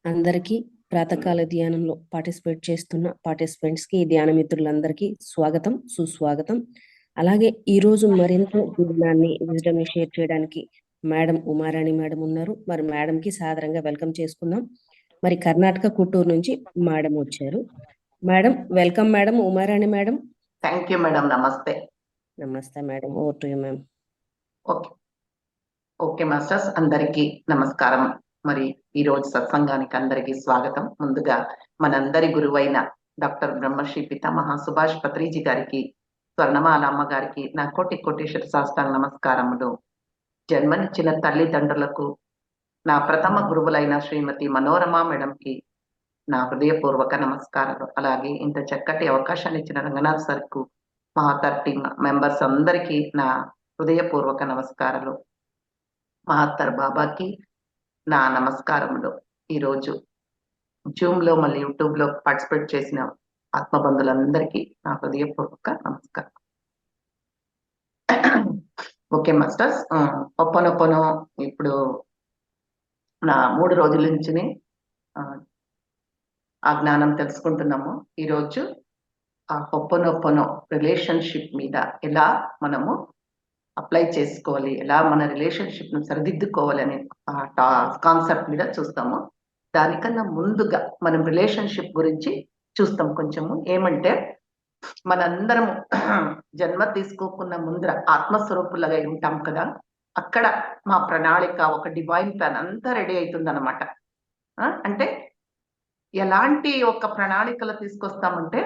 అందరికీ ప్రాతకాల ధ్యానంలో పార్టిసిపేట్ చేస్తున్న పార్టిసిపెంట్స్కి ధ్యాన మిత్రులందరికీ స్వాగతం, సుస్వాగతం. అలాగే ఈరోజు మరింత విజ్డమ్ని షేర్ చేయడానికి మేడం ఉమారాణి మేడం ఉన్నారు. మరి మేడంకి సాదరంగా వెల్కమ్ చేసుకుందాం. మరి కర్ణాటక కుట్టూరు నుంచి మేడం వచ్చారు. Madam welcome madam, Uma Rani madam. Thank you madam. నమస్తే. నమస్తే madam, over to you ma'am. Okay masters, అందరికీ నమస్కారం. మరి ఈ రోజు సత్సంగానికి అందరికీ స్వాగతం. ముందుగా మనందరి గురువైన డాక్టర్ బ్రహ్మశ్రీ పితామహ సుభాష్ పత్రిజీ గారికి, స్వర్ణమాల అమ్మ గారికి నా కోటి కోటేశ్వర సాష్టాంగ నమస్కారములు. జన్మనిచ్చిన తల్లిదండ్రులకు, నా ప్రథమ గురువులైన శ్రీమతి మనోరమ మేడంకి నా హృదయపూర్వక నమస్కారాలు. అలాగే ఇంత చక్కటి అవకాశాన్ని ఇచ్చిన రంగనాథ్ సార్కు, మహాతర్ టీమ్ మెంబర్స్ అందరికీ నా హృదయపూర్వక నమస్కారాలు. మహాత్తర్ బాబాకి నా నమస్కారములు. ఈరోజు జూమ్ లో మళ్ళీ యూట్యూబ్ లో పార్టిసిపేట్ చేసిన ఆత్మబంధులందరికీ నా హృదయపూర్వక నమస్కారం. ఓకే మాస్టర్స్, ఒప్పనొప్పనో ఇప్పుడు నా 3 రోజుల నుంచి ఆ జ్ఞానం తెలుసుకుంటున్నాము. ఈరోజు ఆ ఒప్పనొప్పనో రిలేషన్షిప్ మీద ఎలా మనము అప్లై చేసుకోవాలి, ఎలా మన రిలేషన్షిప్ ను సరిదిద్దుకోవాలి అనే కాన్సెప్ట్ మీద చూస్తాము. దానికన్నా ముందుగా మనం రిలేషన్షిప్ గురించి చూస్తాం కొంచెము. ఏమంటే మనందరము జన్మ తీసుకోకున్న ముందర ఆత్మస్వరూపులుగా ఉంటాం కదా, అక్కడ మా ప్రణాళిక, ఒక డివైన్ ప్లాన్ అంతా రెడీ అవుతుంది అనమాట. అంటే ఎలాంటి ఒక ప్రణాళికలు తీసుకొస్తామంటే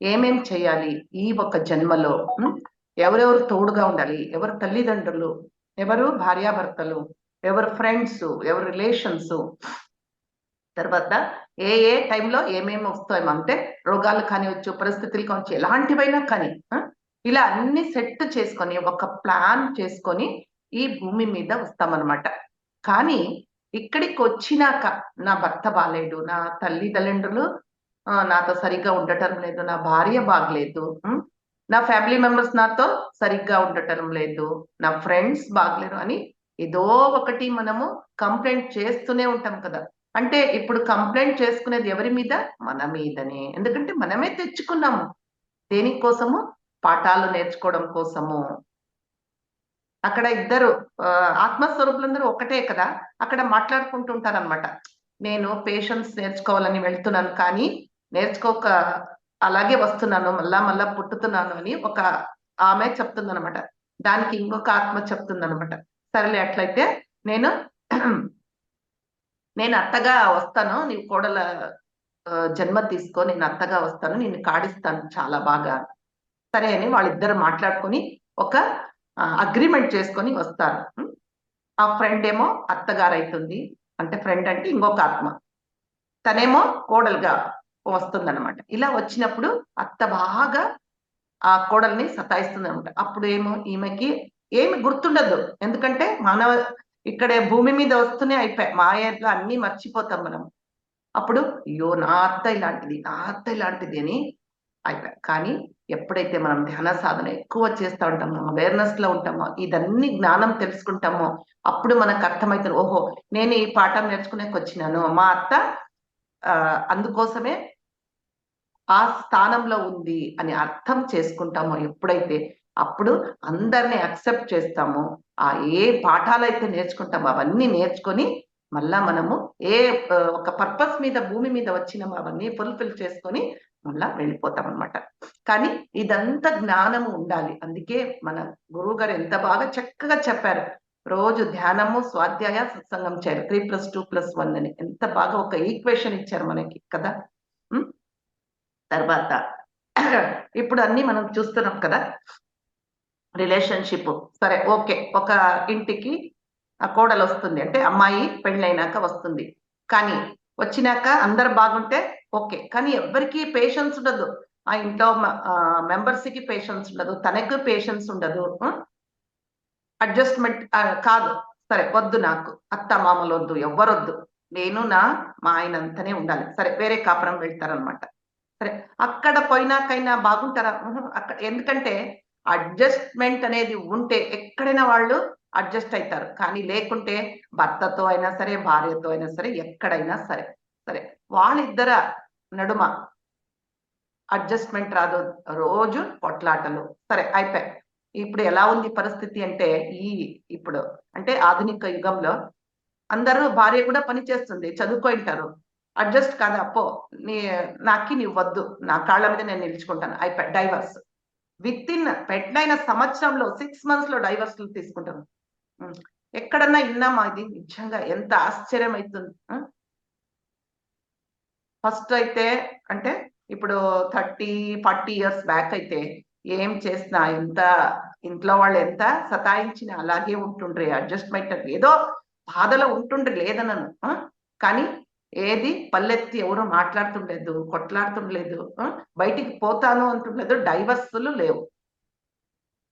ఏమేం చేయాలి ఈ ఒక జన్మలో, ఎవరెవరు తోడుగా ఉండాలి, ఎవరు తల్లిదండ్రులు, ఎవరు భార్యాభర్తలు, ఎవరు ఫ్రెండ్స్, ఎవరు రిలేషన్స్, తర్వాత ఏ ఏ టైంలో ఏమేమి వస్తాయి అంటే రోగాలు కానివచ్చు, పరిస్థితులు కావచ్చు, ఎలాంటివైనా కానీ ఇలా అన్ని సెట్ చేసుకొని ఒక ప్లాన్ చేసుకొని ఈ భూమి మీద వస్తామన్నమాట. కానీ ఇక్కడికి వచ్చినాక నా భర్త బాగాలేడు, నా తల్లిదండ్రులు నాతో సరిగ్గా ఉండటం లేదు, నా భార్య బాగలేదు, నా ఫ్యామిలీ మెంబర్స్ నాతో సరిగ్గా ఉండటం లేదు, నా ఫ్రెండ్స్ బాగలేరు అని ఏదో ఒకటి మనము కంప్లైంట్ చేస్తూనే ఉంటాం కదా. అంటే ఇప్పుడు కంప్లైంట్ చేసుకునేది ఎవరి మీద? మన మీదనే. ఎందుకంటే మనమే తెచ్చుకున్నాము. దేనికోసము? పాఠాలు నేర్చుకోవడం కోసము. అక్కడ ఇద్దరు ఆత్మస్వరూపులందరూ ఒకటే కదా, అక్కడ మాట్లాడుకుంటుంటారనమాట. నేను పేషెన్స్ నేర్చుకోవాలని వెళ్తున్నాను, కానీ నేర్చుకోక అలాగే వస్తున్నాను, మళ్ళా పుట్టుతున్నాను అని ఒక ఆమె చెప్తుందనమాట. దానికి ఇంకొక ఆత్మ చెప్తుందనమాట, సరేలే అట్లయితే నేను అత్తగా వస్తాను, నీవు కోడల జన్మ తీసుకో, నేను అత్తగా వస్తాను, నిన్ను కాడిస్తాను చాలా బాగా. సరే అని వాళ్ళిద్దరు మాట్లాడుకొని ఒక అగ్రిమెంట్ చేసుకొని వస్తారు. ఆ ఫ్రెండ్ ఏమో అత్తగారు అవుతుంది, అంటే ఫ్రెండ్ అంటే ఇంకొక ఆత్మ, తనేమో కోడలుగా వస్తుందన్నమాట. ఇలా వచ్చినప్పుడు అత్త బాగా ఆ కోడల్ని సతాయిస్తుంది అనమాట. అప్పుడు ఏమో ఈమెకి ఏమి గుర్తుండదు, ఎందుకంటే ఇక్కడే భూమి మీద వస్తూనే అయిపోయాయి, మాయలో అన్ని మర్చిపోతాం మనం. అప్పుడు అయ్యో నా అత్త ఇలాంటిది అని అయిపోయాయి. కానీ ఎప్పుడైతే మనం ధ్యాన సాధన ఎక్కువ చేస్తూ ఉంటామో, అవేర్నెస్ లో ఉంటామో, ఇదన్నీ జ్ఞానం తెలుసుకుంటామో, అప్పుడు మనకు అర్థమవుతుంది, ఓహో నేను ఈ పాఠం నేర్చుకునేకి వచ్చినాను, మా అత్త అందుకోసమే ఆ స్థానంలో ఉంది అని అర్థం చేసుకుంటామో ఎప్పుడైతే, అప్పుడు అందరినీ అక్సెప్ట్ చేస్తామో, ఆ ఏ పాఠాలు అయితే నేర్చుకుంటామో అవన్నీ నేర్చుకొని మళ్ళా మనము ఒక పర్పస్ మీద భూమి మీద వచ్చినామో అవన్నీ ఫుల్ఫిల్ చేసుకొని మళ్ళా వెళ్ళిపోతాం అనమాట. కానీ ఇదంతా జ్ఞానము ఉండాలి. అందుకే మన గురువు గారు ఎంత బాగా చక్కగా చెప్పారు, రోజు ధ్యానము, స్వాధ్యాయ, సత్సంగం చేయాలి, 3+2+1 అని ఎంత బాగా ఒక ఈక్వేషన్ ఇచ్చారు మనకి కదా. తర్వాత ఇప్పుడు అన్ని మనం చూస్తున్నాం కదా, రిలేషన్షిప్. సరే ఓకే, ఒక ఇంటికి ఆ కోడలు వస్తుంది అంటే అమ్మాయి పెళ్ళైనాక వస్తుంది, కానీ వచ్చినాక అందరు బాగుంటే ఓకే, కానీ ఎవరికి పేషెన్స్ ఉండదు, ఆ ఇంట్లో మెంబర్స్ కి పేషెన్స్ ఉండదు, తనకు పేషెన్స్ ఉండదు, అడ్జస్ట్మెంట్ కాదు, సరే వద్దు, నాకు అత్త మామలు వద్దు, ఎవ్వరొద్దు, నేను మా ఆయన అంతనే ఉండాలి, సరే వేరే కాపురం వెళ్తారనమాట. సరే అక్కడ పోయినాకైనా బాగుంటారా? అక్కడ ఎందుకంటే అడ్జస్ట్మెంట్ అనేది ఉంటే ఎక్కడైనా వాళ్ళు అడ్జస్ట్ అవుతారు, కానీ లేకుంటే భర్తతో అయినా సరే, భార్యతో అయినా సరే, ఎక్కడైనా సరే. సరే, వాళ్ళిద్దర నడుమ అడ్జస్ట్మెంట్ రాదు, రోజు పొట్లాటలు. సరే అయిపోయాయి. ఇప్పుడు ఎలా ఉంది పరిస్థితి అంటే, ఇప్పుడు అంటే ఆధునిక యుగంలో అందరూ భార్య కూడా పని చేస్తుంది, చదువుకుంటారు. అడ్జస్ట్ కాదా, పో నాకి నీవు వద్దు, నా కాళ్ళ మీద నేను నిలుచుకుంటాను, అయిపోయి డైవర్స్. విత్ ఇన్ పెళ్ళైన సంవత్సరంలో 6 months లో డైవర్స్లు తీసుకుంటారు. ఎక్కడన్నా విన్నామా ఇది? నిజంగా ఎంత ఆశ్చర్యం అవుతుంది. ఫస్ట్ అయితే అంటే ఇప్పుడు 30-40 years బ్యాక్ అయితే ఏం చేసినా, ఎంత ఇంట్లో వాళ్ళు ఎంత సతాయించినా అలాగే ఉంటుండ్రే, అడ్జస్ట్మెంట్ ఏదో బాధలో ఉంటుండ్రి, లేదనను. కానీ ఏది పల్లెత్తి ఎవరు మాట్లాడుతుండలేదు, కొట్లాడుతుండలేదు, బయటికి పోతాను అంటుండలేదు, డైవర్స్లు లేవు.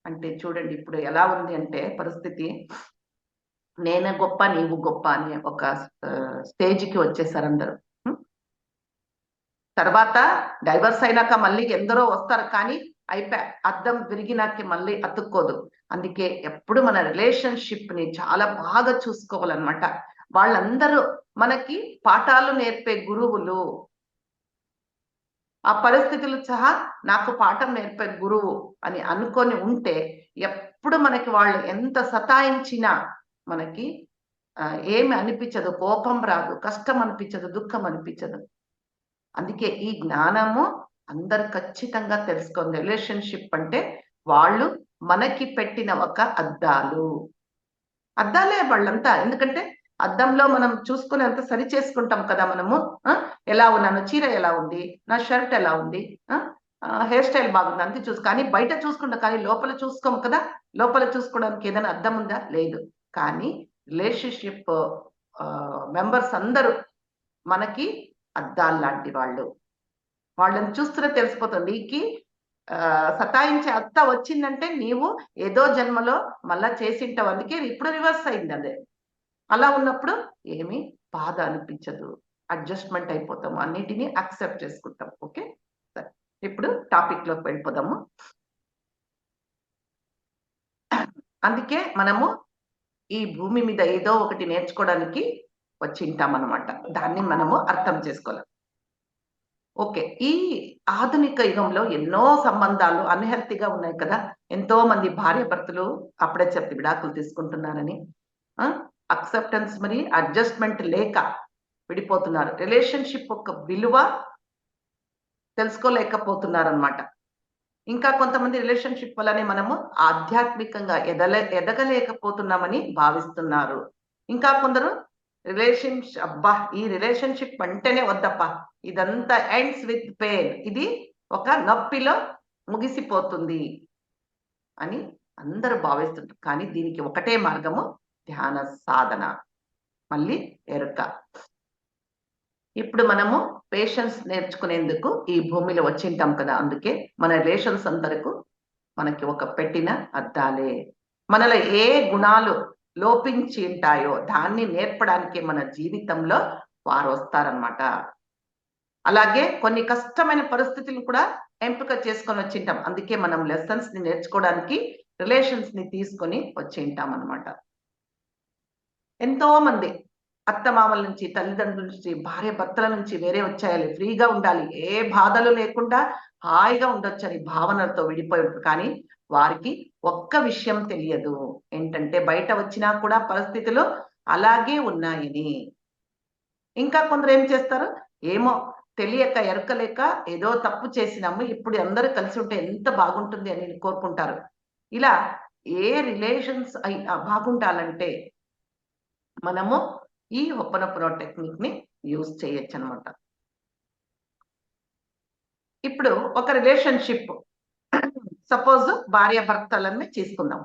అంటే చూడండి ఇప్పుడు ఎలా ఉంది అంటే పరిస్థితి, నేనే గొప్ప నీవు గొప్ప అని ఒక స్టేజ్కి వచ్చేసారు అందరూ. తర్వాత డైవర్స్ అయినాక మళ్ళీ ఎందరో వస్తారు, కానీ అయిపోయా, అద్దం విరిగినాక మళ్ళీ అతుక్కోదు. అందుకే ఎప్పుడు మన రిలేషన్షిప్ ని చాలా బాగా చూసుకోవాలన్నమాట. వాళ్ళందరూ మనకి పాఠాలు నేర్పే గురువులు. ఆ పరిస్థితులు సహా నాకు పాఠం నేర్పే గురువు అని అనుకొని ఉంటే, ఎప్పుడు మనకి వాళ్ళు ఎంత సతాయించినా మనకి ఏమి అనిపించదు, కోపం రాదు, కష్టం అనిపించదు, దుఃఖం అనిపించదు. అందుకే ఈ జ్ఞానము అందరు ఖచ్చితంగా తెలుసుకోండి. రిలేషన్షిప్ అంటే వాళ్ళు మనకి పెట్టిన ఒక అద్దాలే వాళ్ళంతా. ఎందుకంటే అద్దంలో మనం చూసుకుని అంత సరి చేసుకుంటాం కదా మనము. ఎలా ఉన్నాను, చీర ఎలా ఉంది, నా షర్ట్ ఎలా ఉంది, హెయిర్ స్టైల్ బాగుంది, అంతే కానీ బయట చూసుకుంటాం, కానీ లోపల చూసుకోము కదా. లోపల చూసుకోవడానికి ఏదైనా అద్దం ఉందా? లేదు. కానీ రిలేషన్షిప్ మెంబర్స్ అందరూ మనకి అద్దాలు లాంటి వాళ్ళు. వాళ్ళని చూస్తూనే తెలిసిపోతుంది. నీకి సతాయించే అత్త వచ్చిందంటే నీవు ఏదో జన్మలో మళ్ళా చేసింటావు, అందుకే ఇప్పుడు రివర్స్ అయింది అదే. అలా ఉన్నప్పుడు ఏమి బాధ అనిపించదు, అడ్జస్ట్మెంట్ అయిపోతాము, అన్నిటినీ అక్సెప్ట్ చేసుకుంటాం. ఓకే, సరే ఇప్పుడు టాపిక్ లోకి వెళ్ళిపోదాము. అందుకే మనము ఈ భూమి మీద ఏదో ఒకటి నేర్చుకోవడానికి వచ్చింటాం అన్నమాట. దాన్ని మనము అర్థం చేసుకోవాలి. ఓకే, ఈ ఆధునిక యుగంలో ఎన్నో సంబంధాలు అన్‌హెల్తీగా ఉన్నాయి కదా. ఎంతో మంది భార్య భర్తలు అప్పుడే చెప్పి విడాకులు తీసుకుంటున్నారని, అక్సెప్టెన్స్ మరి అడ్జస్ట్మెంట్ లేక విడిపోతున్నారు. రిలేషన్షిప్ యొక్క విలువ తెలుసుకోలేకపోతున్నారన్నమాట. ఇంకా కొంతమంది రిలేషన్షిప్ వల్లనే మనము ఆధ్యాత్మికంగా ఎదగలేకపోతున్నామని భావిస్తున్నారు. ఇంకా కొందరు ఈ రిలేషన్షిప్ అంటేనే వద్దప్పా, ఇదంతా ఎండ్స్ విత్ పెయిన్, ఇది ఒక నొప్పిలో ముగిసిపోతుంది అని అందరూ భావిస్తుంటారు. కానీ దీనికి ఒకటే మార్గము, ధ్యాన సాధన, మళ్ళీ ఎరుక. ఇప్పుడు మనము పేషెన్స్ నేర్చుకునేందుకు ఈ భూమిలో వచ్చింటాం కదా. అందుకే మన రిలేషన్స్ అందరకు మనకి ఒక పెట్టిన అద్దాలే. మనలో ఏ గుణాలు లోపించి ఉంటాయో దాన్ని నేర్పడానికి మన జీవితంలో వారు వస్తారనమాట. అలాగే కొన్ని కష్టమైన పరిస్థితులు కూడా ఎంపిక చేసుకొని వచ్చింటాం. అందుకే మనం లెసన్స్ ని నేర్చుకోవడానికి రిలేషన్స్ ని తీసుకొని వచ్చింటాం అనమాట. ఎంతో మంది అత్తమామల నుంచి, తల్లిదండ్రుల నుంచి, భార్య భర్తల నుంచి వేరే వచ్చేయాలి, ఫ్రీగా ఉండాలి, ఏ బాధలు లేకుండా హాయిగా ఉండొచ్చని భావనలతో విడిపోయి ఉంటారు. కానీ వారికి ఒక్క విషయం తెలియదు, ఏంటంటే బయట వచ్చినా కూడా పరిస్థితులు అలాగే ఉన్నాయని. ఇంకా కొందరు ఏం చేస్తారు, ఏమో తెలియక ఎరకలేక ఏదో తప్పు చేసినాము, ఇప్పుడు అందరూ కలిసి ఉంటే ఎంత బాగుంటుంది అని కోరుకుంటారు. ఇలా ఏ రిలేషన్స్ అయినా బాగుండాలంటే మనము ఈ హొప్పనొప్పనో టెక్నిక్ ని యూజ్ చేయొచ్చు అనమాట. ఇప్పుడు ఒక రిలేషన్షిప్, సపోజ్ భార్య భర్తలని తీసుకుందాం.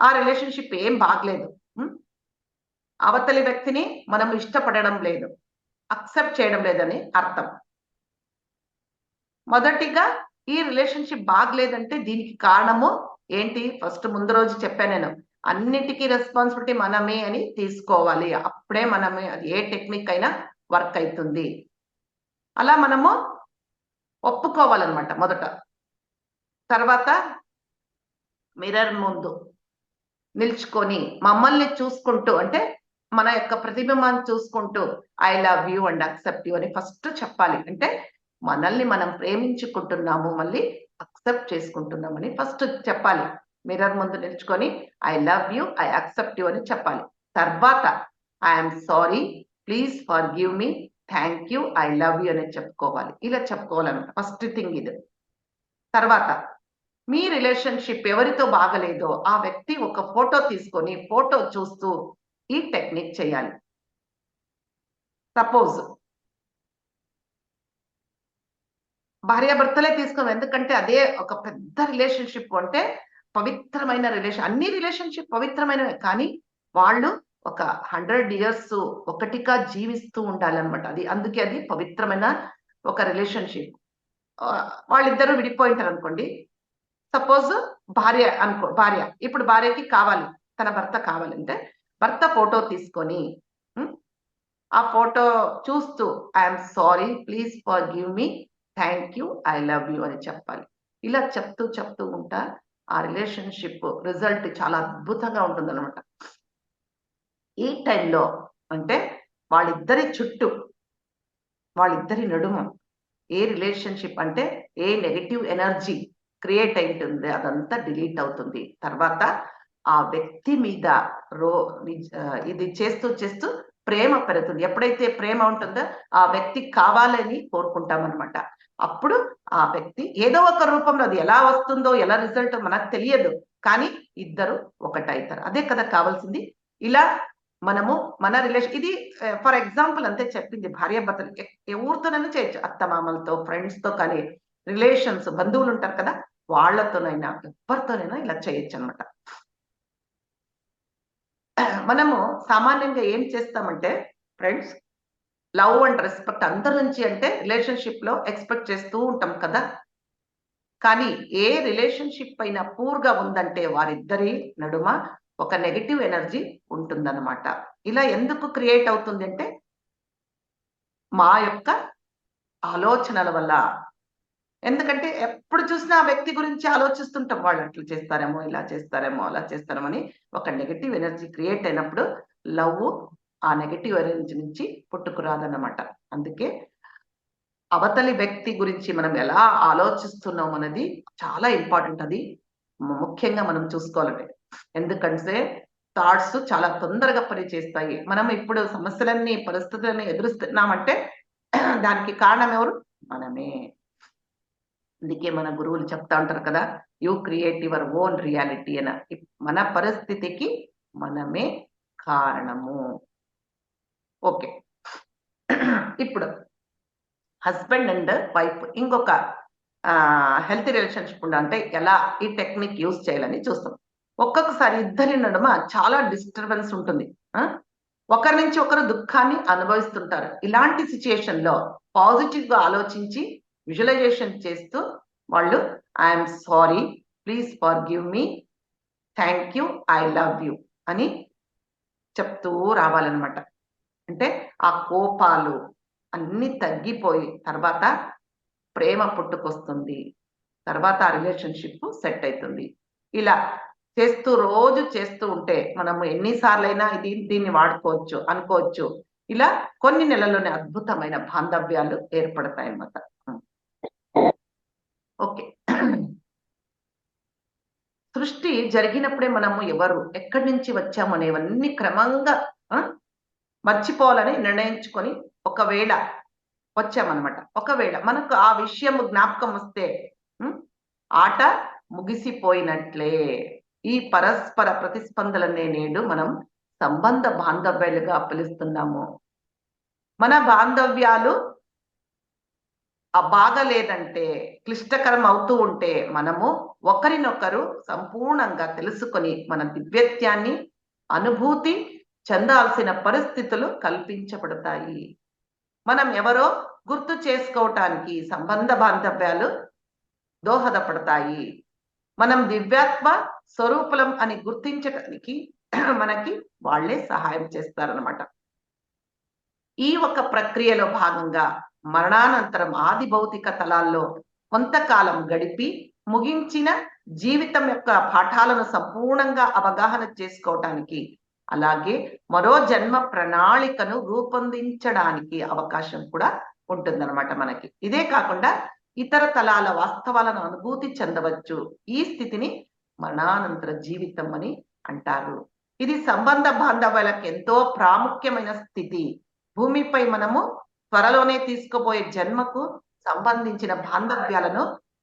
ఆ రిలేషన్షిప్ ఏం బాగలేదు, అవతలి వ్యక్తిని మనం ఇష్టపడడం లేదు, అక్సెప్ట్ చేయడం లేదని అర్థం. మొదటిగా ఈ రిలేషన్షిప్ బాగలేదంటే దీనికి కారణము ఏంటి? ఫస్ట్ ముందు రోజు చెప్పాను నేను, అన్నిటికీ రెస్పాన్సిబిలిటీ మనమే అని తీసుకోవాలి. అప్పుడే మనమే, అది ఏ టెక్నిక్ అయినా వర్క్ అవుతుంది. అలా మనము ఒప్పుకోవాలన్నమాట మొదట. తర్వాత మిర్రర్ ముందు నిల్చుకొని మమ్మల్ని చూసుకుంటూ, అంటే మన యొక్క ప్రతిబింబాన్ని చూసుకుంటూ I love you and accept you అని ఫస్ట్ చెప్పాలి. అంటే మనల్ని మనం ప్రేమించుకుంటున్నాము, మళ్ళీ అక్సెప్ట్ చేసుకుంటున్నామని ఫస్ట్ చెప్పాలి. మిర్రర్ ముందు నిల్చుకొని I love you, I accept you అని చెప్పాలి. తర్వాత I'm sorry, please forgive me, thank you, I love you అని చెప్పుకోవాలి. ఇలా చెప్పుకోవాలన్నమాట. ఫస్ట్ థింగ్ ఇది. తర్వాత మీ రిలేషన్షిప్ ఎవరితో బాగలేదో ఆ వ్యక్తి ఒక ఫోటో తీసుకొని ఫోటో చూస్తూ ఈ టెక్నిక్ చేయాలి. సపోజ్ భార్యాభర్తలే తీసుకోం, ఎందుకంటే అదే ఒక పెద్ద రిలేషన్షిప్. అంటే పవిత్రమైన రిలేషన్, అన్ని రిలేషన్షిప్ పవిత్రమైనవే, కానీ వాళ్ళు ఒక 100 years ఒకటిగా జీవిస్తూ ఉండాలన్నమాట. అందుకే అది పవిత్రమైన ఒక రిలేషన్షిప్. వాళ్ళిద్దరూ విడిపోయింటారు అనుకోండి. సపోజ్ భార్య ఇప్పుడు భార్యకి కావాలి, తన భర్త కావాలంటే భర్త ఫోటో తీసుకొని ఆ ఫోటో చూస్తూ I'm sorry, please forgive me, thank you, I love you అని చెప్పాలి. ఇలా చెప్తూ ఉంటా ఆ రిలేషన్షిప్ రిజల్ట్ చాలా అద్భుతంగా ఉంటుందన్నమాట. ఈ టైంలో అంటే వాళ్ళిద్దరి చుట్టూ, వాళ్ళిద్దరి నడుమ ఏ రిలేషన్షిప్ అంటే ఏ నెగటివ్ ఎనర్జీ క్రియేట్ అయింటుంది అదంతా డిలీట్ అవుతుంది. తర్వాత ఆ వ్యక్తి మీద ఇది చేస్తూ ప్రేమ పెరుగుతుంది. ఎప్పుడైతే ప్రేమ ఉంటుందో ఆ వ్యక్తి కావాలని కోరుకుంటామన్నమాట. అప్పుడు ఆ వ్యక్తి ఏదో ఒక రూపంలో, అది ఎలా వస్తుందో ఎలా రిజల్ట్ మనకు తెలియదు, కానీ ఇద్దరు ఒకటైతారు. అదే కదా కావాల్సింది. ఇలా మనము మన రిలేషన్, ఇది ఫర్ ఎగ్జాంపుల్ అంతే చెప్పింది. భార్యాభర్తలు ఎవరితోనైనా చేయొచ్చు, అత్తమామలతో, ఫ్రెండ్స్ తో, కానీ రిలేషన్స్ బంధువులు ఉంటారు కదా, వాళ్ళతోనైనా ఎవరితోనైనా ఇలా చేయొచ్చు అనమాట. మనము సామాన్యంగా ఏం చేస్తామంటే ఫ్రెండ్స్, లవ్ అండ్ రెస్పెక్ట్ అందరి నుంచి అంటే రిలేషన్షిప్ లో ఎక్స్పెక్ట్ చేస్తూ ఉంటాం కదా. కానీ ఏ రిలేషన్షిప్ అయినా పూర్గా ఉందంటే వారిద్దరి నడుమ ఒక నెగటివ్ ఎనర్జీ ఉంటుందన్నమాట. ఇలా ఎందుకు క్రియేట్ అవుతుంది అంటే మా యొక్క ఆలోచనల వల్ల. ఎందుకంటే ఎప్పుడు చూసినా ఆ వ్యక్తి గురించి ఆలోచిస్తుంటాం, వాళ్ళు అట్లా చేస్తారేమో, ఇలా చేస్తారేమో, అలా చేస్తారేమో అని ఒక నెగటివ్ ఎనర్జీ క్రియేట్ అయినప్పుడు లవ్ ఆ నెగటివ్ ఎనర్జీ నుంచి పుట్టుకురాదన్నమాట. అందుకే అవతలి వ్యక్తి గురించి మనం ఎలా ఆలోచిస్తున్నాం అనేది చాలా ఇంపార్టెంట్. అది ముఖ్యంగా మనం చూసుకోవాలి. ఎందుకంటే థాట్స్ చాలా తొందరగా పనిచేస్తాయి. మనం ఇప్పుడు సమస్యలన్నీ, పరిస్థితులన్నీ ఎదురుస్తున్నామంటే దానికి కారణం ఎవరు? మనమే. అందుకే మన గురువులు చెప్తా ఉంటారు కదా, you create your own reality అని. మన పరిస్థితికి మనమే కారణము. ఓకే, ఇప్పుడు హస్బెండ్ అండ్ వైఫ్ ఇంకొక హెల్తీ రిలేషన్షిప్ అంటే ఎలా ఈ టెక్నిక్ యూజ్ చేయాలని చూస్తాం. ఒక్కొక్కసారి ఇద్దరి నడుమ చాలా డిస్టర్బెన్స్ ఉంటుంది. ఒకరి నుంచి ఒకరు దుఃఖాన్ని అనుభవిస్తుంటారు. ఇలాంటి సిచ్యుయేషన్ లో పాజిటివ్ గా ఆలోచించి విజువలైజేషన్ చేస్తూ వాళ్ళు I'm sorry, please forgive me, thank you, I love you అని చెప్తూ రావాలన్నమాట. అంటే ఆ కోపాలు అన్ని తగ్గిపోయి తర్వాత ప్రేమ పుట్టుకొస్తుంది. తర్వాత ఆ రిలేషన్షిప్ సెట్ అవుతుంది. ఇలా రోజు చేస్తూ ఉంటే మనము ఎన్నిసార్లైనా దీన్ని వాడుకోవచ్చు అనుకోవచ్చు. ఇలా కొన్ని నెలల్లోనే అద్భుతమైన బాంధవ్యాలు ఏర్పడతాయి అన్నమాట. ఓకే, సృష్టి జరిగినప్పుడే మనము ఎవరు, ఎక్కడి నుంచి వచ్చాము అనేవన్నీ క్రమంగా మర్చిపోవాలని నిర్ణయించుకొని ఒకవేళ వచ్చామన్నమాట. ఒకవేళ మనకు ఆ విషయం జ్ఞాపకం వస్తే ఆట ముగిసిపోయినట్లే. ఈ పరస్పర ప్రతిస్పందననే నేడు మనం సంబంధ బాంధవ్యాలుగా పిలుస్తున్నాము. మన బాంధవ్యాలు బాగలేదంటే, క్లిష్టకరం అవుతూ ఉంటే మనము ఒకరినొకరు సంపూర్ణంగా తెలుసుకొని మన దివ్యత్యాన్ని అనుభూతి చెందాల్సిన పరిస్థితులు కల్పించబడతాయి. మనం ఎవరో గుర్తు చేసుకోవటానికి సంబంధ బాంధవ్యాలు దోహదపడతాయి. మనం దివ్యాత్మ స్వరూపులం అని గుర్తించడానికి మనకి వాళ్ళే సహాయం చేస్తారన్నమాట. ఈ ఒక ప్రక్రియలో భాగంగా మరణానంతరం ఆది భౌతిక తలాల్లో కొంతకాలం గడిపి ముగించిన జీవితం యొక్క పాఠాలను సంపూర్ణంగా అవగాహన చేసుకోవటానికి అలాగే మరో జన్మ ప్రణాళికను రూపొందించడానికి అవకాశం కూడా ఉంటుందన్నమాట మనకి. ఇదే కాకుండా ఇతర తలాల వాస్తవాలను అనుభూతి చెందవచ్చు. ఈ స్థితిని మరణానంతర జీవితం అని అంటారు. ఇది సంబంధ బాంధవ్యాలకు ఎంతో ప్రాముఖ్యమైన స్థితి. భూమిపై మనము త్వరలోనే తీసుకోబోయే జన్మకు సంబంధించిన బాంధవ్యాలను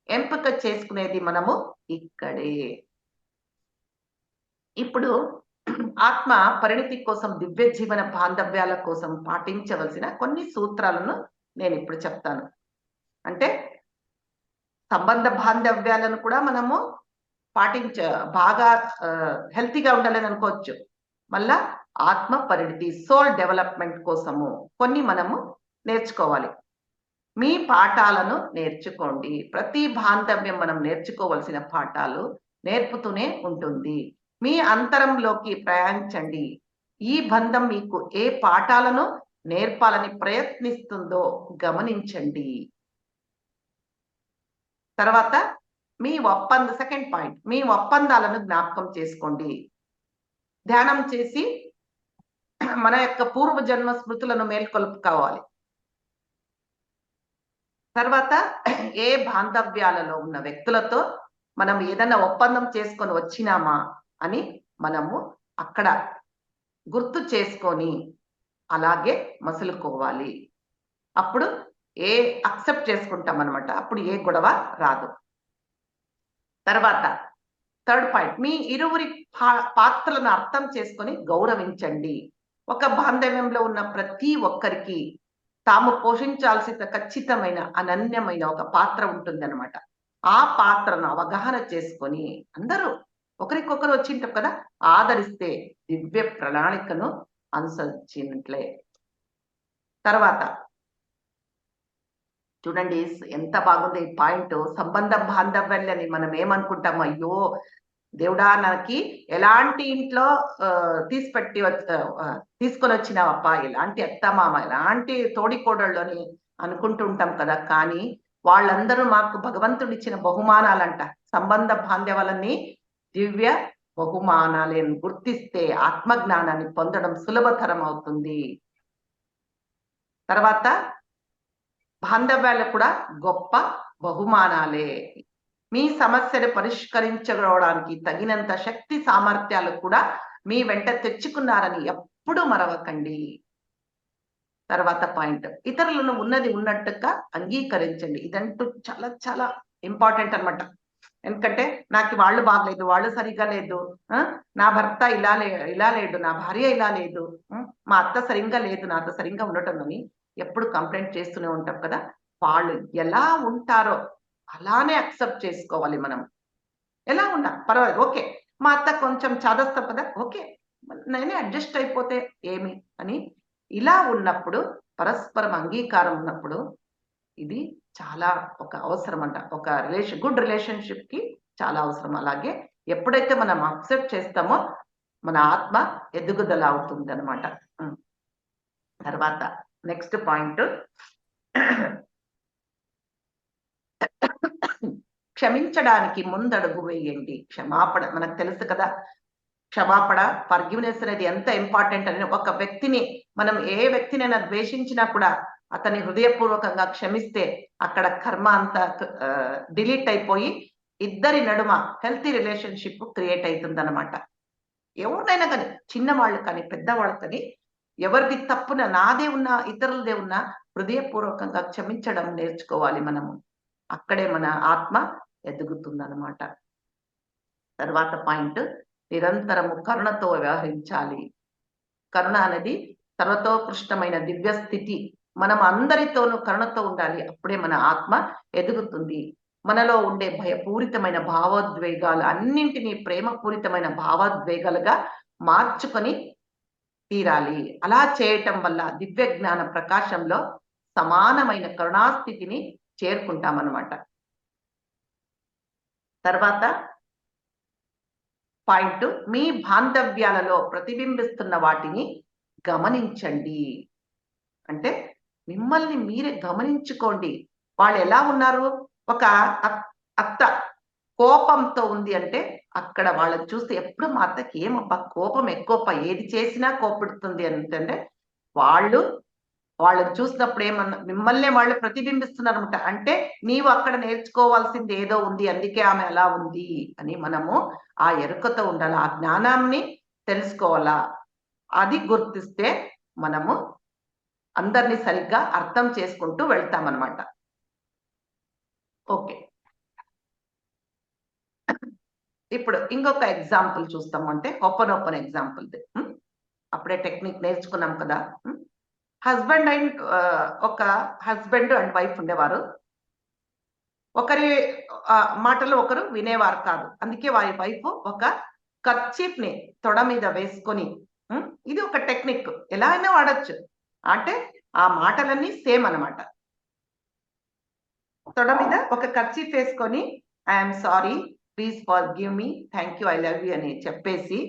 ఎంపిక చేసుకునేది మనము ఇక్కడే. ఇప్పుడు ఆత్మ పరిణితి కోసం దివ్య జీవన బాంధవ్యాల కోసం పాటించవలసిన కొన్ని సూత్రాలను నేను ఇప్పుడు చెప్తాను. అంటే సంబంధ బాంధవ్యాలను కూడా మనము బాగా హెల్తీగా ఉండాలని అనుకోవచ్చు. మళ్ళా ఆత్మ పరిణితి సోల్ డెవలప్మెంట్ కోసము కొన్ని మనము నేర్చుకోవాలి. మీ పాఠాలను నేర్చుకోండి. ప్రతి బాంధవ్యం మనం నేర్చుకోవలసిన పాఠాలు నేర్పుతూనే ఉంటుంది. మీ అంతరంలోకి ప్రయాణించండి. ఈ బంధం మీకు ఏ పాఠాలను నేర్పాలని ప్రయత్నిస్తుందో గమనించండి. తర్వాత సెకండ్ పాయింట్, మీ ఒప్పందాలను జ్ఞాపకం చేసుకోండి. ధ్యానం చేసి మన యొక్క పూర్వజన్మ స్మృతులను మేల్కొల్పుకోవాలి. తర్వాత ఏ బాంధవ్యాలలో ఉన్న వ్యక్తులతో మనం ఏదైనా ఒప్పందం చేసుకొని వచ్చినామా అని మనము అక్కడ గుర్తు చేసుకొని అలాగే మసులుకోవాలి. అప్పుడు అక్సెప్ట్ చేసుకుంటాం అనమాట. అప్పుడు ఏ గొడవ రాదు. తర్వాత థర్డ్ పాయింట్, మీ ఇరువురి పాత్రలను అర్థం చేసుకొని గౌరవించండి. ఒక బాంధవ్యంలో ఉన్న ప్రతి ఒక్కరికి తాము పోషించాల్సిన ఖచ్చితమైన అనన్యమైన ఒక పాత్ర ఉంటుందన్నమాట. ఆ పాత్రను అవగాహన చేసుకొని అందరూ ఒకరికొకరు వచ్చింటారు కదా, ఆదరిస్తే దివ్య ప్రణాళికను అనుసరించినట్లే. తర్వాత చూడండి ఎంత బాగుంది ఈ పాయింట్. సంబంధ బాంధవ్యాలని మనం ఏమనుకుంటాము, అయ్యో దేవుడా నాకు ఎలాంటి ఇంట్లో తీసుకొని వచ్చినావప్ప, ఎలాంటి అత్తమామ, ఎలాంటి తోడికోడళ్ళు అని అనుకుంటూ ఉంటాం కదా. కానీ వాళ్ళందరూ మాకు భగవంతుడు ఇచ్చిన బహుమానాలంట. సంబంధ బాంధవ్యాలన్నీ దివ్య బహుమానాలను గుర్తిస్తే ఆత్మజ్ఞానాన్ని పొందడం సులభతరం అవుతుంది. తర్వాత బాంధవ్యాలు కూడా గొప్ప బహుమానాలే. మీ సమస్యను పరిష్కరించుకోవడానికి తగినంత శక్తి సామర్థ్యాలు కూడా మీ వెంట తెచ్చుకున్నారని ఎప్పుడూ మరవకండి. తర్వాత పాయింట్, ఇతరులను ఉన్నది ఉన్నట్టుగా అంగీకరించండి. ఇదంటూ చాలా చాలా ఇంపార్టెంట్ అన్నమాట. ఎందుకంటే నాకు వాళ్ళు బాగలేదు, వాళ్ళు సరిగా లేదు, నా భర్త ఇలా లేడు, నా భార్య ఇలా లేదు, మా అత్త సరిగ్గా లేదు, నాతో సరిగ్గా ఉండటం అని ఎప్పుడు కంప్లైంట్ చేస్తూనే ఉంటాం కదా. వాళ్ళు ఎలా ఉంటారో అలానే అక్సెప్ట్ చేసుకోవాలి. మనం ఎలా ఉన్నా పర్వాలేదు, ఓకే, మా అత్త కొంచెం చాదస్తాం కదా, ఓకే నేనే అడ్జస్ట్ అయిపోతే ఏమి అని. ఇలా ఉన్నప్పుడు పరస్పరం అంగీకారం ఉన్నప్పుడు ఇది చాలా ఒక అవసరం అంట. ఒక గుడ్ రిలేషన్షిప్ కి చాలా అవసరం. అలాగే ఎప్పుడైతే మనం అక్సెప్ట్ చేస్తామో మన ఆత్మ ఎదుగుదల అవుతుంది అనమాట. తర్వాత నెక్స్ట్ పాయింట్, క్షమించడానికి ముందడుగు వేయండి. క్షమాపణ మనకు తెలుసు కదా, క్షమాపణ ఫర్గివ్నెస్ అనేది ఎంత ఇంపార్టెంట్ అని. ఒక వ్యక్తిని మనం ఏ వ్యక్తినైనా ద్వేషించినా కూడా అతన్ని హృదయపూర్వకంగా క్షమిస్తే అక్కడ కర్మ అంతా డిలీట్ అయిపోయి ఇద్దరి నడుమ హెల్తీ రిలేషన్షిప్ క్రియేట్ అవుతుంది అనమాట. ఎవరినైనా కానీ, చిన్నవాళ్ళు కానీ పెద్దవాళ్ళు కానీ, ఎవరిది తప్పున నాదే ఉన్నా ఇతరులదే ఉన్నా హృదయపూర్వకంగా క్షమించడం నేర్చుకోవాలి మనము. అక్కడే మన ఆత్మ ఎదుగుతుందన్నమాట. తర్వాత పాయింట్, నిరంతరము కరుణతో వ్యవహరించాలి. కరుణ అనేది సర్వతోకృష్టమైన దివ్య స్థితి. మనం అందరితోనూ కరుణతో ఉండాలి. అప్పుడే మన ఆత్మ ఎదుగుతుంది. మనలో ఉండే భయపూరితమైన భావోద్వేగాలు అన్నింటినీ ప్రేమపూరితమైన భావోద్వేగాలుగా మార్చుకొని తీరాలి. అలా చేయటం వల్ల దివ్య జ్ఞాన ప్రకాశంలో సమానమైన కరుణాస్థితిని చేరుకుంటామన్నమాట. తర్వాత పాయింట్, మీ బాంధవ్యాలలో ప్రతిబింబిస్తున్న వాటిని గమనించండి. అంటే మిమ్మల్ని మీరే గమనించుకోండి. వాళ్ళు ఎలా ఉన్నారు? ఒక అత్త కోపంతో ఉంది అంటే అక్కడ వాళ్ళని చూస్తే ఎప్పుడు మా అత్తకి ఏమబ్బా కోపం ఎక్కువ, ఏది చేసినా కోపిడుతుంది అంటే వాళ్ళని చూసినప్పుడు ఏమన్నా మిమ్మల్నే వాళ్ళు ప్రతిబింబిస్తున్నారనమాట. అంటే నీవు అక్కడ నేర్చుకోవాల్సింది ఏదో ఉంది. అందుకే ఆమె అలా ఉంది అని మనము ఆ ఎరుకతో ఉండాలి. ఆ జ్ఞానాన్ని తెలుసుకోవాలా. అది గుర్తిస్తే మనము అందరిని సరిగ్గా అర్థం చేసుకుంటూ వెళ్తామనమాట. ఓకే. ఇప్పుడు ఇంకొక ఎగ్జాంపుల్ చూస్తాము. అంటే హొపనొపన ఎగ్జాంపుల్‌ది. అప్పుడే టెక్నిక్ నేర్చుకున్నాం కదా! ఒక హస్బెండ్ అండ్ వైఫ్ ఉండేవారు. ఒకరి మాటలు ఒకరు వినేవారు కాదు. అందుకే వారి వైఫ్ ఒక కర్చీఫ్‌ని తొడ మీద వేసుకొని ఇది ఒక టెక్నిక్. ఎలా అయినా వాడొచ్చు. అంటే ఆ మాటలన్నీ సేమ్ అన్నమాట. తొడ మీద ఒక కర్చీఫ్ వేసుకొని I am sorry, please forgive me, thank you, I love you అని చెప్పేసి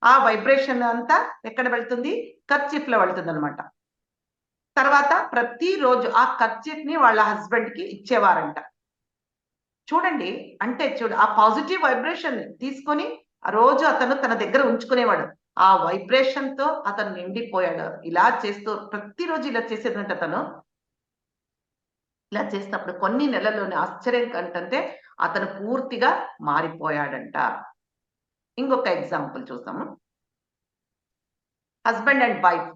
ఆ వైబ్రేషన్ అంతా ఎక్కడ వెళ్తుంది? కర్చీఫ్‌లో వెళ్తుందన్నమాట. తర్వాత ప్రతిరోజు ఆ కర్చీఫ్‌ని వాళ్ళ హస్బెండ్‌కి ఇచ్చేవారంట. చూడండి. అంటే ఆ పాజిటివ్ వైబ్రేషన్ తీసుకొని ఆ రోజు అతను తన దగ్గర ఉంచుకునేవాడు. ఆ వైబ్రేషన్‌తో అతను నిండిపోయాడు. ఇలా చేస్తూ ప్రతిరోజు ఇలా చేసేదంట తను. ఇలా చేసినప్పుడు కొన్ని నెలల్లోనే ఆశ్చర్యం కంటంటే అతను పూర్తిగా మారిపోయాడంట. ఇంకొక ఎగ్జాంపుల్ చూద్దాము. హస్బెండ్ అండ్ వైఫ్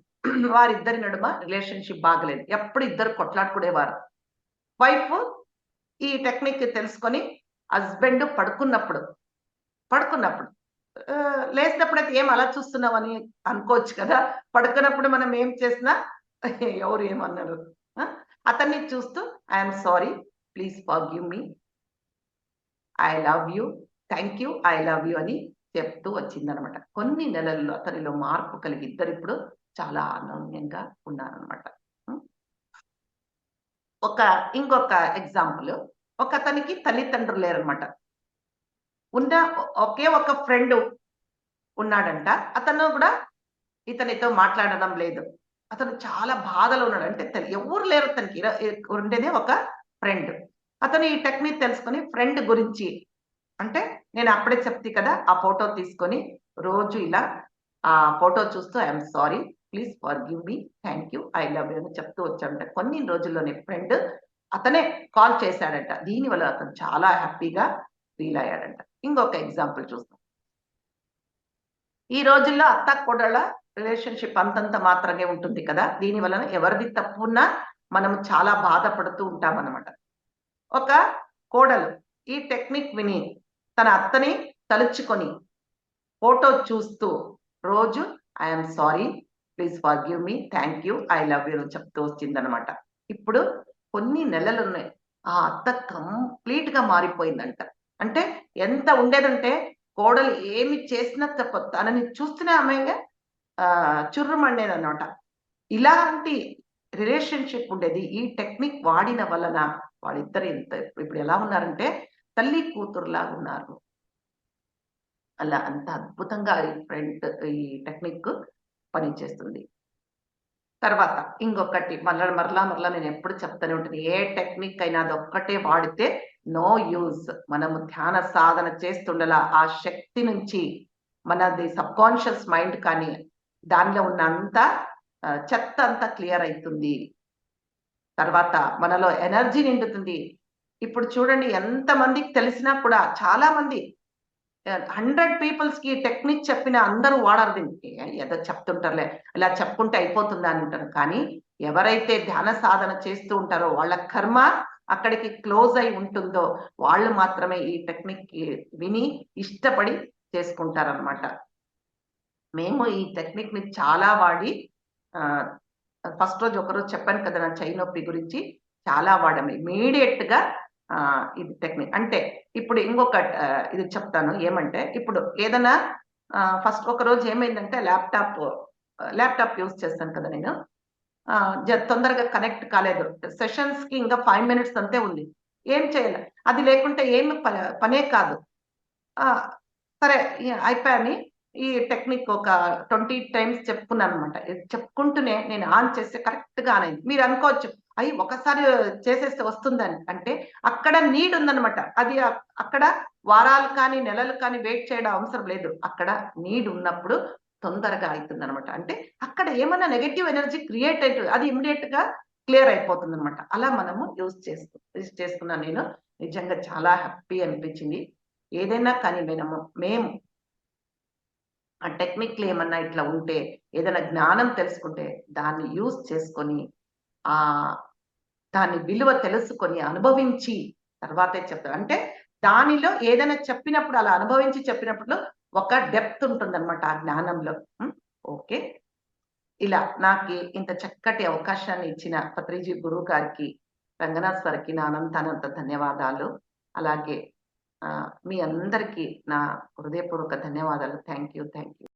వారిద్దరి నడుమ రిలేషన్‌షిప్ బాగలేదు. ఎప్పుడు ఇద్దరు కొట్లాడుకునేవారు. వైఫ్ ఈ టెక్నిక్ తెలుసుకొని హస్బెండ్ పడుకున్నప్పుడు లేసినప్పుడైతే ఏం అలా చూస్తున్నావని అనుకోవచ్చు కదా! పడుకున్నప్పుడు మనం ఏం చేసినా ఎవరు ఏమనరు. ఆ! అతన్ని చూస్తూ I am sorry, please forgive me, I love you, thank you, I love you అని చెప్తూ వచ్చిందనమాట. కొన్ని నెలల్లో అతనిలో మార్పు కలిగి ఇద్దరిప్పుడు చాలా అన్యోన్యంగా ఉన్నారనమాట. హ్మ్. ఇంకొక ఎగ్జాంపుల్. ఒకతనికి తల్లిదండ్రులు లేరనమాట. ఉన్న ఒకే ఒక ఫ్రెండ్ ఉన్నాడంట. అతను గూడా ఇతనితో మాట్లాడడం లేదు. అతను చాలా బాధలో ఉన్నాడు. అంటే ఎవ్వరు లేరు అతనికి. ఉండేదే ఒక ఫ్రెండ్. అతను ఈ టెక్నిక్ తెలుసుకొని ఫ్రెండ్ గురించి అంటే నేను అప్పుడే చెప్తి కదా! ఆ ఫోటో తీసుకొని రోజు ఇలా ఆ ఫోటో చూస్తూ I am sorry, please forgive me, thank you, I love you అని చెప్తూ వచ్చాడంట. కొన్ని రోజుల్లోనే ఫ్రెండ్ అతనే కాల్ చేశాడంట. దీనివల్ల అతను చాలా హ్యాపీగా ఫీల్ అయ్యాడంట. ఇంకొక ఎగ్జాంపుల్ చూద్దాం. ఈ రోజుల్లో అత్తాకోడళ్ళ రిలేషన్‌షిప్ అంతంత మాత్రంగే ఉంటుంది కదా! దీని వలన ఎవరిది తప్పున్నా మనం చాలా బాధపడుతూ ఉంటామనమాట. ఒక కోడలు ఈ టెక్నిక్ విని తన అత్తని తలుచుకొని ఫోటో చూస్తూ రోజు I am sorry, please forgive me, thank you, I love you అని చెప్తూ వచ్చిందనమాట. ఇప్పుడు కొన్ని నెలలున్నాయి. ఆ అత్త కంప్లీట్‌గా మారిపోయిందంట. అంటే ఎంత ఉండేదంటే కోడలు ఏమి చేసినా చెప్పదు. తనని చూస్తేనే ఆమె చుర్రుమనేదనమాట. ఇలాంటి రిలేషన్‌షిప్ ఉండేది. ఈ టెక్నిక్ వాడిన వలన వాళ్ళిద్దరు ఇప్పుడు ఎలా ఉన్నారంటే తల్లి కూతురులాగున్నారు. అలా అంత అద్భుతంగా ఈ టెక్నిక్ పనిచేస్తుంది. తర్వాత ఇంకొకటి మరలా నేనెప్పుడు చెప్తూనే ఉంటాను. ఏ టెక్నిక్ అయినా అదొక్కటే వాడితే నో యూజ్. మనము ధ్యాన సాధన చేస్తుండలా ఆ శక్తి నుంచి మనది సబ్‌కాన్షియస్ మైండ్ కానీ, దానిలో ఉన్న చెత్త అంతా క్లియర్ అయితుంది. తర్వాత మనలో ఎనర్జీ నిండుతుంది. ఇప్పుడు చూడండి ఎంతమందికి తెలిసినా కూడా చాలా మంది 100 పీపుల్స్‌కి టెక్నిక్ చెప్పిన అందరూ వాడరు దీన్ని. ఏదో చెప్తుంటారులే, ఇలా చెప్పుకుంటే అయిపోతుందా అని ఉంటారు. కానీ ఎవరైతే ధ్యాన సాధన చేస్తూ ఉంటారో వాళ్ళ కర్మ అక్కడికి క్లోజ్ అయి ఉంటుందో వాళ్ళు మాత్రమే ఈ టెక్నిక్‌కి విని ఇష్టపడి చేసుకుంటారనమాట. మేము ఈ టెక్నిక్‌ని చాలా వాడి ఆహ్, ఫస్ట్ రోజు ఒకరోజు చెప్పాను కదా! నా చెయ్యి నొప్పి గురించి చాలా వాడాము. ఇమ్మీడియేట్‌గా ఇది టెక్నిక్. అంటే ఇప్పుడు ఇది చెప్తాను. ఏమంటే ఇప్పుడు ఏదైనా ఫస్ట్ ఒకరోజు ఏమైందంటే ల్యాప్‌టాప్ యూజ్ చేస్తాను కదా నేను. తొందరగా కనెక్ట్ కాలేదు. సెషన్స్‌కి ఇంకా 5 మినిట్స్ అంతే ఉంది. ఏం చేయాలి? అది లేకుంటే ఏమి పనే కాదు. ఆ! సరే అయిపోయాని ఈ టెక్నిక్ ఒక 20 టైమ్స్ చెప్పుకున్నాననమాట. చెప్పుకుంటూనే నేను ఆన్ చేస్తే కరెక్ట్‌గా ఆన్ అయింది. మీరనుకోవచ్చు అయి ఒకసారి చేసేస్తే వస్తుందని అంటే అక్కడ నీడ్ ఉందన్నమాట. అది అక్కడ వారాలు కానీ, నెలలు కానీ వెయిట్ చేయడం అవసరం లేదు. అక్కడ నీడ్ ఉన్నప్పుడు తొందరగా అయితుందన్నమాట. అంటే అక్కడ ఏమన్నా నెగెటివ్ ఎనర్జీ క్రియేట్ అయితది. అది ఇమ్మీడియేట్‌గా క్లియర్ అయిపోతుందన్నమాట. అలా మనము యూజ్ చేసుకున్నాను నేను. నిజంగా చాలా హ్యాపీ అనిపించింది. ఏదైనా కానీ మేము ఆ టెక్నిక్‌లు ఏమన్నా ఇట్లా ఉంటే, ఏదైనా జ్ఞానం తెలుసుకుంటే దాన్ని యూజ్ చేసుకొని ఆహ్, దాని విలువ తెలుసుకొని, అనుభవించి తర్వాతే చెప్తాం. అంటే దానిలో ఏదైనా చెప్పినప్పుడు అలా అనుభవించి చెప్పినప్పుడు ఒక డెప్త్ ఉంటుందన్నమాట ఆ జ్ఞానంలో. హ్మ్. ఓకే. ఇలా నాకి ఇంత చక్కటి అవకాశాన్ని ఇచ్చిన పత్రిజీ గురువు గారికి, రంగనాథ్ సార్‌కి నా అనంతానంత ధన్యవాదాలు. అలాగే మీ అందరికీ నా హృదయపూర్వక ధన్యవాదాలు. Thank you. Thank you.